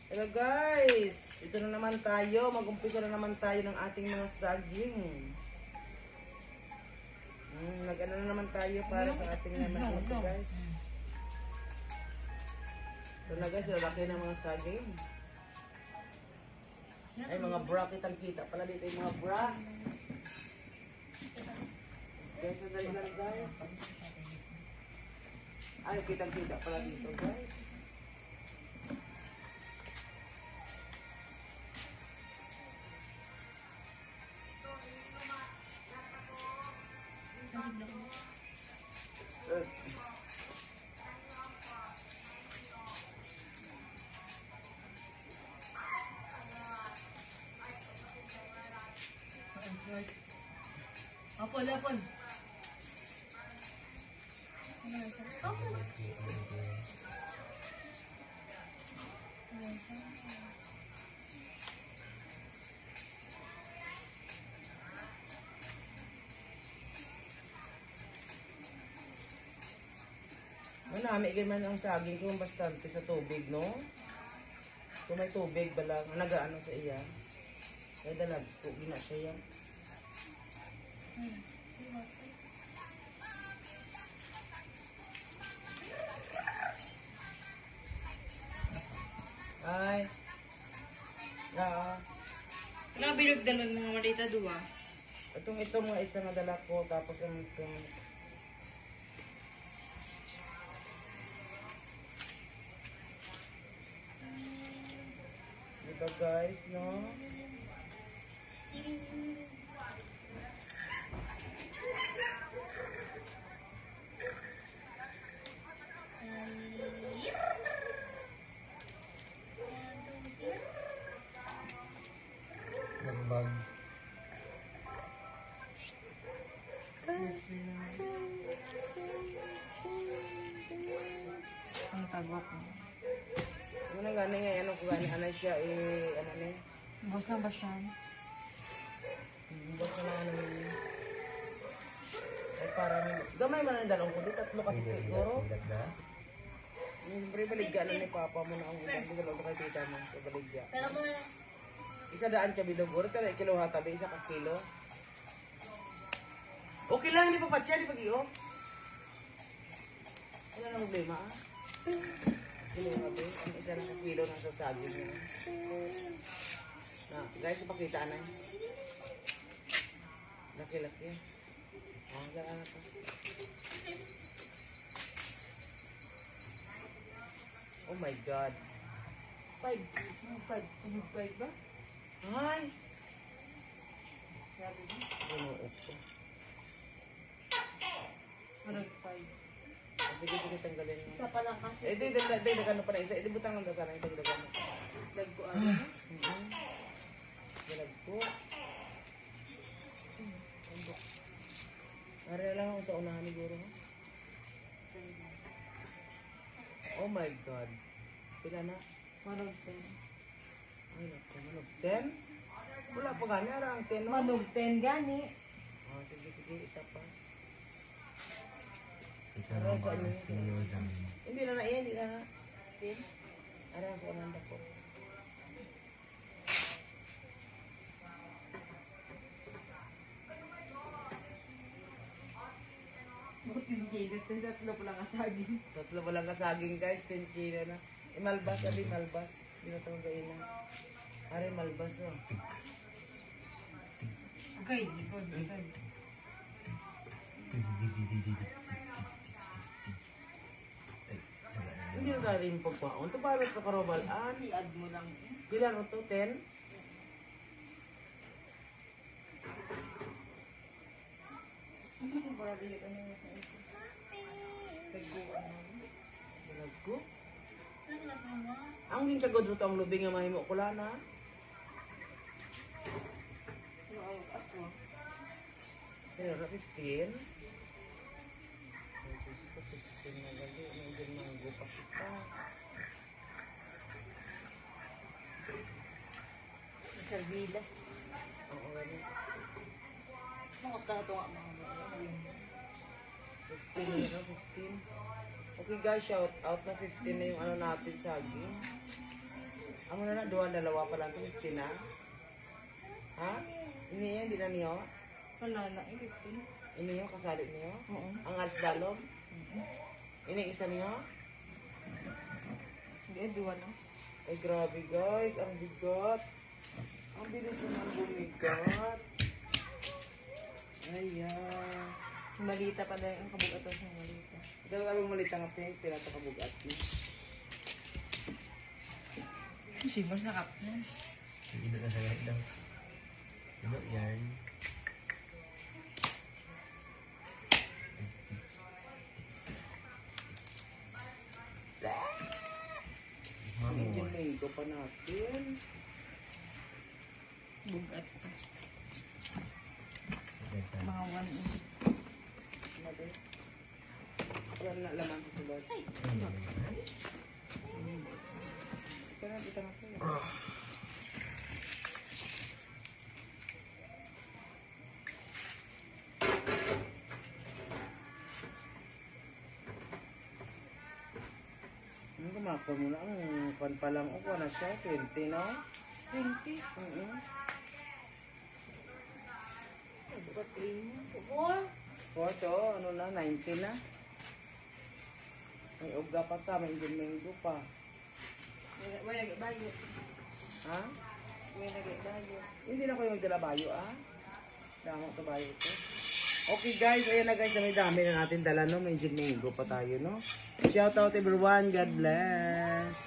Hello guys! Ito na naman tayo. Mag-umpisa na naman tayo ng ating mga saging. Nag-ano na naman tayo para sa ating naman ito guys. Ito na guys, lalaki ng mga saging. Ay, mga bra, kitang-kita pala dito yung mga bra. Guys, sandali lang guys. Ay, kitang-kita pala dito guys. Apol, apol. Manami man ang saging kung bastante sa tubig, no? Kung may tubig ba lang, nagaano sa iya. Kaya dalag po, gina siya yan. Ay. Grabe nagdalan mga malita duwa. Ito mga isa na dala ko, tapos ang itong diba guys, no? Nagbag. Ang tagok mo. Ano na gani nga, ano ko gani, ano siya, ano na Bus na ba siya? basta na ano yun. Ay parang, gamay man ang dalong ko, di tatlo kasi siguro. Siyempre, baligya na ni Papa mo na ang ulang, di ka kay tita mo, sa baligya. Pero mo na. Isa daan ka bilog, ito kilo hatabi, isa ka kilo. Okay lang, hindi pa patya, di pa giyo. Wala na problema, ah. Kilo hatabi, ang isa na kilo ng sasagin mo. Na, guys, ipakita na. Laki-laki. Oh, saan na pa. Oh my God. 5 ba? Ay! Sabi mo? Ano ito? Ano 5? Sige, tanggalin mo. Isa pa lang kasi. Eh, di, nagano pa na isa. Eh, di, butang ang dagana. Ito, dagano. Nagkuan. Dalag po. Ari lang ako sa unahan ni Guro. Oh my God. Pila na? Manog 10. Ay, naku, manog 10? Wala pa gani, arang 10. No? Manog 10 gani. Oh, sige, isa pa. Ito na ba ang siniyodang. Hindi na na iyan, hindi na na. 10? Arang sa unahan ko. Tatlo pa lang asagin. Tatlo pa lang kasaging guys, 10 kilo na. Eh, malbas, abi, malbas. Hindi na itong gain na. Ari, malbas, no? Okay, likod. Hindi na tayo yung pagpaon. Ito para sa karobalaan. I-add mo lang. Bilang ito, 10? Hindi ko para bili ka na sa ito. Tagbuan mo. Bilang ko. Ang din kagod ito ang lubing nga mahimo ko lang na. Ano ang aso? Pero 15. Jesus ko, 16 na gali. Hindi manggo pa kita. Sardilas. Oo, ganun. Mga tato nga mga mga. 15 na, 15. Okay guys, shout out na 15 na yung ano natin saging. Amo na na, dalawa pa lang. 50 na. Ha? Ini yan, di na niyo? Wala na, ipin. Ini yung kasali niyo? Oo. Ang alas dalom? Ini isa niyo? Hindi, duwa na. Ay, grabe guys. Ang bigat. Ang bilis naman bumigat. Ayan. Malita pa dahil ang kabugato sa malita. Dahil kami malita nga pink, pinatakabugat niyo. Simos na kaplan. Hindi na sa lahat daw. Ano yan? Medyo Mamo. linggo pa natin. Bugat pa. Sakita. Mga 1 inch. Mati. Yan na laman sa sulod. Ito na, kita na po. Ano kumakon mo na? Ang pan pa lang ako na siya. 20, no? 20. Bugat mo. Bugat. Photo, ano na, 90 na. May uga pa ta, may Domingo pa. Wala lagi bayo. Ha? Wala lagi bayo. Hindi na ko yung dala bayo, ah. Damo sa bayo ko. Okay guys, ayan na guys, dami na natin dala, no? May Domingo pa tayo, no? Shout out everyone, God bless.